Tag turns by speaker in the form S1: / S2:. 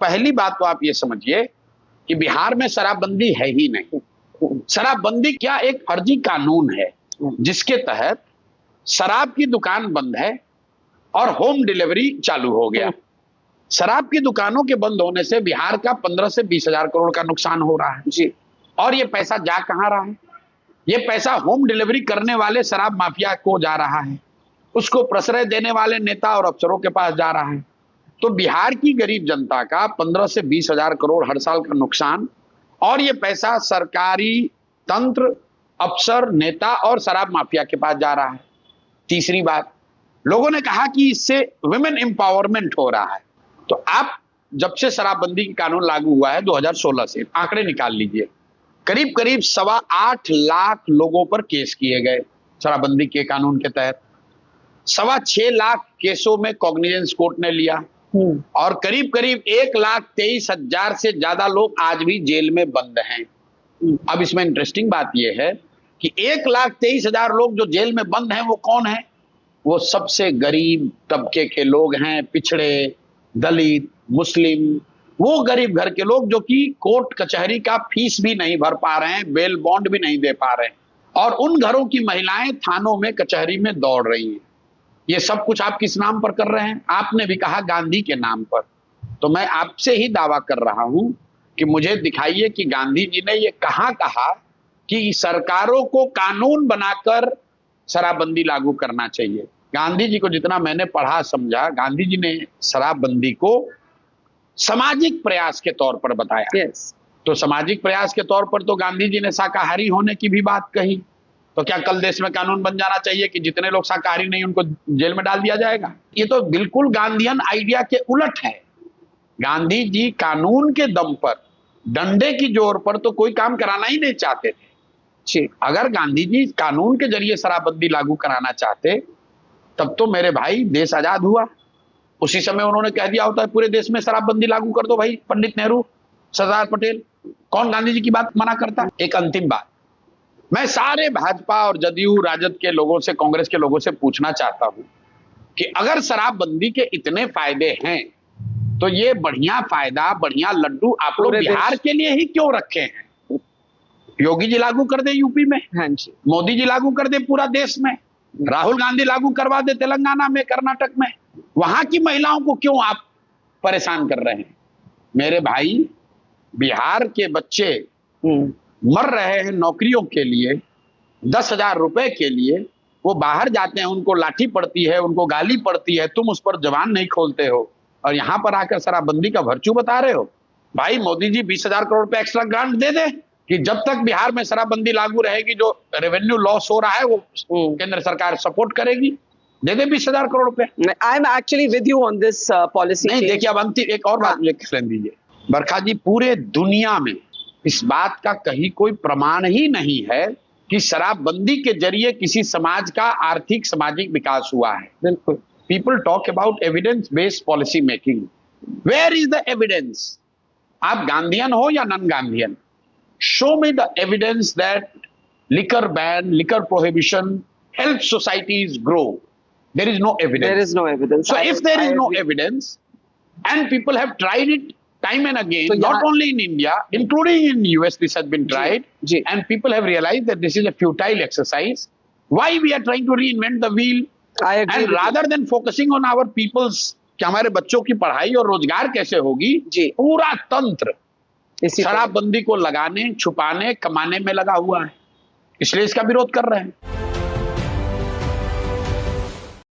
S1: पहली बात तो आप ये समझिए कि बिहार में शराबबंदी है ही नहीं। शराबबंदी क्या एक फर्जी कानून है जिसके तहत शराब की दुकान बंद है और होम डिलीवरी चालू हो गया। शराब की दुकानों के बंद होने से बिहार का 15 से 20 हजार करोड़ का नुकसान हो रहा है जी। और ये पैसा जा कहां रहा है? ये पैसा होम डिलीवरी करने वाले शराब माफिया को जा रहा है, उसको प्रश्रय देने वाले नेता और अफसरों के पास जा रहा है। तो बिहार की गरीब जनता का 15 से 20 हजार करोड़ हर साल का नुकसान, और ये पैसा सरकारी तंत्र, अफसर, नेता और शराब माफिया के पास जा रहा है। तीसरी बात, लोगों ने कहा कि इससे वुमेन एम्पावरमेंट हो रहा है। तो आप जब से शराबबंदी की कानून लागू हुआ है 2016 से, आंकड़े निकाल लीजिए, करीब करीब 8.25 लाख लोगों पर केस किए गए शराबबंदी के कानून के तहत। 6.25 लाख केसों में कॉग्निजेंस कोर्ट ने लिया और करीब करीब 1,23,000 से ज्यादा लोग आज भी जेल में बंद हैं। अब इसमें इंटरेस्टिंग बात यह है कि 1,23,000 लोग जो जेल में बंद हैं वो कौन है? वो सबसे गरीब तबके के लोग हैं, पिछड़े, दलित, मुस्लिम, वो गरीब घर के लोग जो कि कोर्ट कचहरी का फीस भी नहीं भर पा रहे हैं, बेल बॉन्ड भी नहीं दे पा रहे हैं, और उन घरों की महिलाएं थानों में, कचहरी में दौड़ रही हैं। ये सब कुछ आप किस नाम पर कर रहे हैं? आपने भी कहा गांधी के नाम पर। तो मैं आपसे ही दावा कर रहा हूं कि मुझे दिखाइए कि गांधी जी ने ये कहां कहा कि सरकारों को कानून बनाकर शराबबंदी लागू करना चाहिए। गांधी जी को जितना मैंने पढ़ा समझा, गांधी जी ने शराबबंदी को सामाजिक प्रयास के तौर पर बताया। तो सामाजिक प्रयास के तौर पर तो गांधी जी ने शाकाहारी होने की भी बात कही। तो क्या कल देश में कानून बन जाना चाहिए कि जितने लोग शाकाहारी नहीं उनको जेल में डाल दिया जाएगा? ये तो बिल्कुल गांधीयन आइडिया के उलट है। गांधी जी कानून के दम पर, डंडे की जोर पर तो कोई काम कराना ही नहीं चाहते थे। अगर गांधी जी कानून के जरिए शराबबंदी लागू कराना चाहते तब तो मेरे भाई देश आजाद हुआ। उसी समय उन्होंने कह दिया होता है पूरे देश में शराबबंदी लागू कर दो भाई, पंडित नेहरू, सरदार पटेल, कौन गांधी जी की बात मना करता? एक अंतिम बात, मैं सारे भाजपा और जदयू, राजद के लोगों से, कांग्रेस के लोगों से पूछना चाहता हूं कि अगर शराबबंदी के इतने फायदे हैं तो ये बढ़िया फायदा, बढ़िया लड्डू आप लोग बिहार के लिए ही क्यों रखे हैं? योगी जी लागू कर दे यूपी में, मोदी जी लागू कर दे पूरा देश में, राहुल गांधी लागू करवा दे तेलंगाना में, कर्नाटक में, वहां की महिलाओं को क्यों आप परेशान कर रहे हैं? मेरे भाई, बिहार के बच्चे मर रहे हैं नौकरियों के लिए, 10,000 रुपए के लिए। वो बाहर जाते हैं, उनको लाठी पड़ती है, उनको गाली पड़ती है, तुम उस पर जबान नहीं खोलते हो, और यहां पर आकर शराबबंदी का वर्च्यू बता रहे हो। भाई मोदी जी 20,000 करोड़ रुपए एक्स्ट्रा ग्रांट दे दे कि जब तक बिहार में शराबबंदी लागू रहेगी जो रेवेन्यू लॉस हो रहा है वो केंद्र सरकार सपोर्ट करेगी। दे दे 20,000 करोड़ रुपए।
S2: I am actually with you on this policy.
S1: नहीं, देखिए अब अंतिम एक और बात मुझे एक्सप्लेन दीजिए। बरखा जी, पूरे दुनिया में इस बात का कहीं कोई प्रमाण ही नहीं है कि शराबबंदी के जरिए किसी समाज का आर्थिक, सामाजिक विकास हुआ है। बिल्कुल। People talk about evidence based policy making. Where is the evidence? आप गांधीयन हो या non Gandhian, show me the evidence that liquor ban, liquor prohibition helps societies grow. There is no evidence.
S2: There is no evidence.
S1: So if there is no evidence and people have tried it time and again, so not only in India, including in US, this has been tried, and people have realized that this is a futile exercise. Why we are trying to reinvent the wheel?
S2: I agree.
S1: And rather than focusing on our people's, कि हमारे बच्चों की पढ़ाई और रोजगार कैसे होगी, पूरा तंत्र शराबबंदी को लगाने, छुपाने, कमाने में लगा हुआ है। इसलिए इसका विरोध कर रहे हैं।